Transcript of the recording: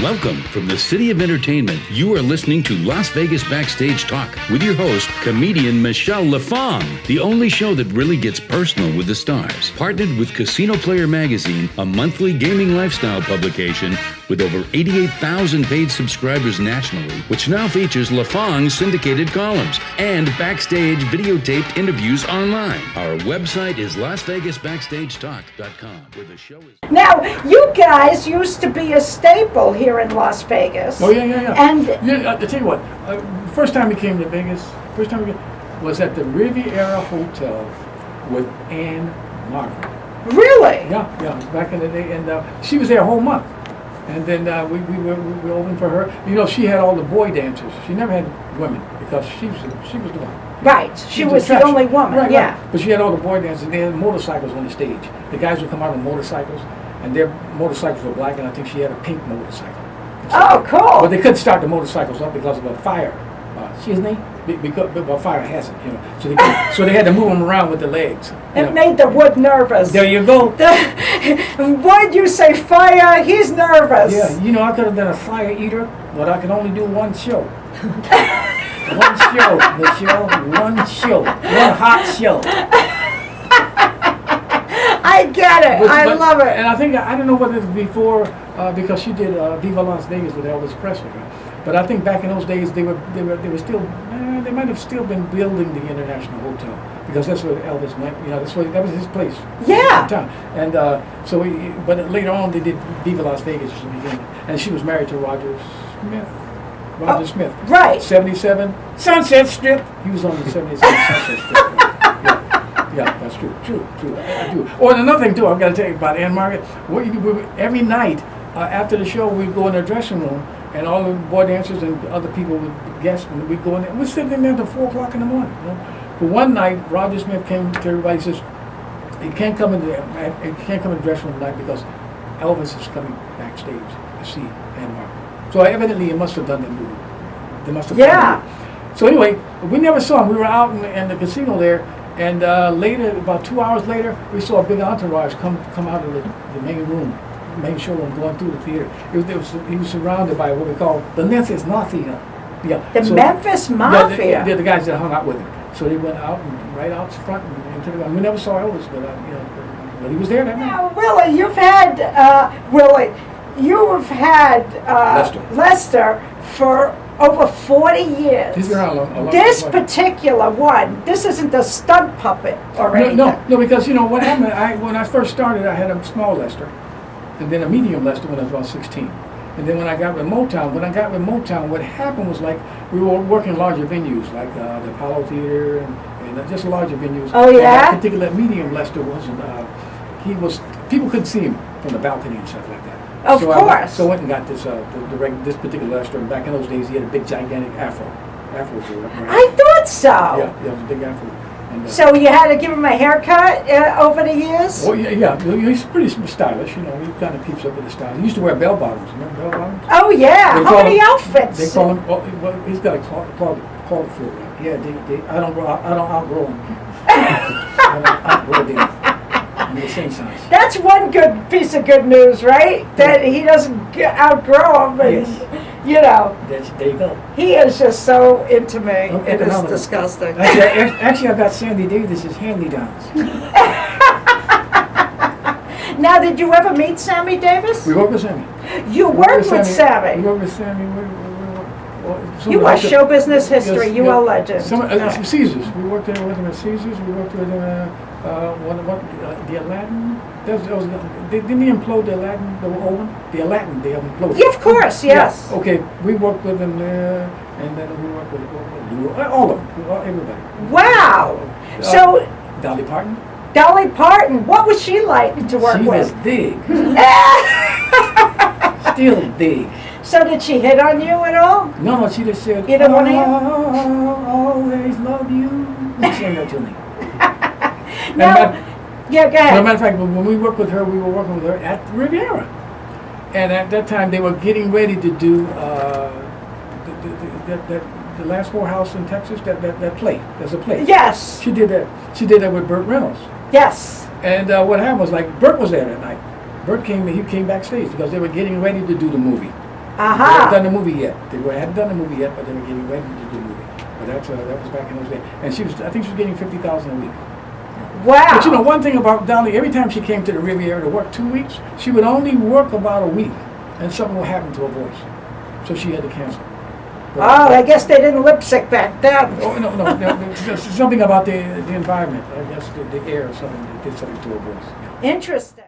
Welcome from the City of Entertainment. You are listening to Las Vegas Backstage Talk with your host, Comedian Michele LaFong, the only show that really gets personal with the stars. Partnered with Casino Player Magazine, a monthly gaming lifestyle publication with over 88,000 paid subscribers nationally, which now features LaFong's syndicated columns and backstage videotaped interviews online. Our website is LasVegasBackstageTalk.com, where the show is... Now, you guys used to be a staple here in Las Vegas. Oh, yeah. And I'll tell you what, first time we came to Vegas, was at the Riviera Hotel with Margaret. really? Yeah, back in the day, and she was there a whole month. And then we opened for her. You know, she had all the boy dancers. She never had women because she was the one. Right, she was the only woman, right, yeah. Right. But she had all the boy dancers, and they had motorcycles on the stage. The guys would come out on motorcycles, and their motorcycles were black, and I think she had a pink motorcycle. Oh, cool. But they couldn't start the motorcycles up because of a fire. Excuse me? Because a fire hazard, you know. So they had to move them around with the legs. It made the wood nervous. There you go. Why'd you say fire? He's nervous. Yeah, you know, I could have been a fire eater, but I can only do one show. One show, Michelle, one show. One hot show. I get it. I love it. And I think, I don't know whether it was before, because she did Viva Las Vegas with Elvis Presley. Right? But I think back in those days, they were still, they might have still been building the International Hotel because that's where Elvis went. You know, that was his place. Yeah. And but later on they did Viva Las Vegas at the beginning, and she was married to Roger Smith. Smith. Right. 77 Sunset Strip. He was on the 77 Sunset Strip. Yeah, that's true. I do. Oh, and another thing too, I've got to tell you about Ann Margaret. Every night after the show, we'd go in her dressing room, and all the boy dancers and other people would guest, and we'd go in there. We'd sit in there until 4 o'clock in the morning. You know? But one night, Roger Smith came to everybody and says, "You can't come in the dressing room tonight because Elvis is coming backstage to see Ann Margaret." So evidently, it must have done the movie. They must have. Yeah. So anyway, we never saw him. We were out in the casino there. And later, about 2 hours later, we saw a big entourage come out of the main showroom, going through the theater. He was surrounded by what we call the Memphis Mafia. Yeah. Memphis Mafia? Yeah, the guys that hung out with him. So they went out and right out front and into the. We never saw Elvis, but but he was there that night. Now, Willie, you've had Lester for over 40 years. He's been around a long This particular one, this isn't a stunt puppet or anything. No, because you know what happened. When I first started, I had a small Lester, and then a medium Lester when I was about 16. And then when I got with Motown, what happened was like we were working larger venues like the Apollo Theater and just larger venues. Oh yeah. And that particular medium Lester wasn't. People couldn't see him from the balcony and stuff like that. Of course. So I went and got this this particular Lester, and back in those days he had a big gigantic afro. Afros were right. I thought so. Yeah, it was a big afro. And, so you had to give him a haircut over the years? Oh yeah. He's pretty stylish, you know. He kind of keeps up with the style. He used to wear bell bottoms. Remember bell bottoms? Oh yeah. How many outfits? They call him. Well, he's got a claw foot. Yeah, I don't outgrow him. I don't outgrow them. That's one good piece of good news, right? That he doesn't outgrow them, and yes. You know. There you go. He is just so into me. Okay, it is disgusting. Actually, I got Sandy Davis's hand-me-downs. Now, did you ever meet Sammy Davis? We worked with Sammy. You worked with Sammy. We worked with Sammy. You are show business history. Yes, you are a legend. Caesars. We worked with him at Caesars. We worked with him the Aladdin. Didn't he implode the Aladdin, the old one? The Aladdin, they imploded. Yeah, of course, yes. Yeah. Okay, we worked with him there, and then we worked with all of them, everybody. Wow. So Dolly Parton. Dolly Parton, what was she like to work with? She was big. Still big. So did she hit on you at all? No, she just said, you don't want to always love you. She said that to me. Yeah, go ahead. As a matter of fact, when we worked with her, we were working with her at Riviera. And at that time, they were getting ready to do the Last Whorehouse in Texas, that play. There's a play. Yes. She did that. She did that with Burt Reynolds. Yes. And what happened was, like, Burt was there that night. Burt came backstage because they were getting ready to do the movie. They hadn't done the movie yet. Hadn't done the movie yet, but they were getting ready to do the movie. But that was back in those days. And I think she was getting $50,000 a week. Wow. But you know, one thing about Dolly, every time she came to the Riviera to work 2 weeks, she would only work about a week, and something would happen to her voice. So she had to cancel. I guess they didn't lip sync back then. Oh, no. There's something about the environment. I guess the air or something that did something to her voice. Interesting.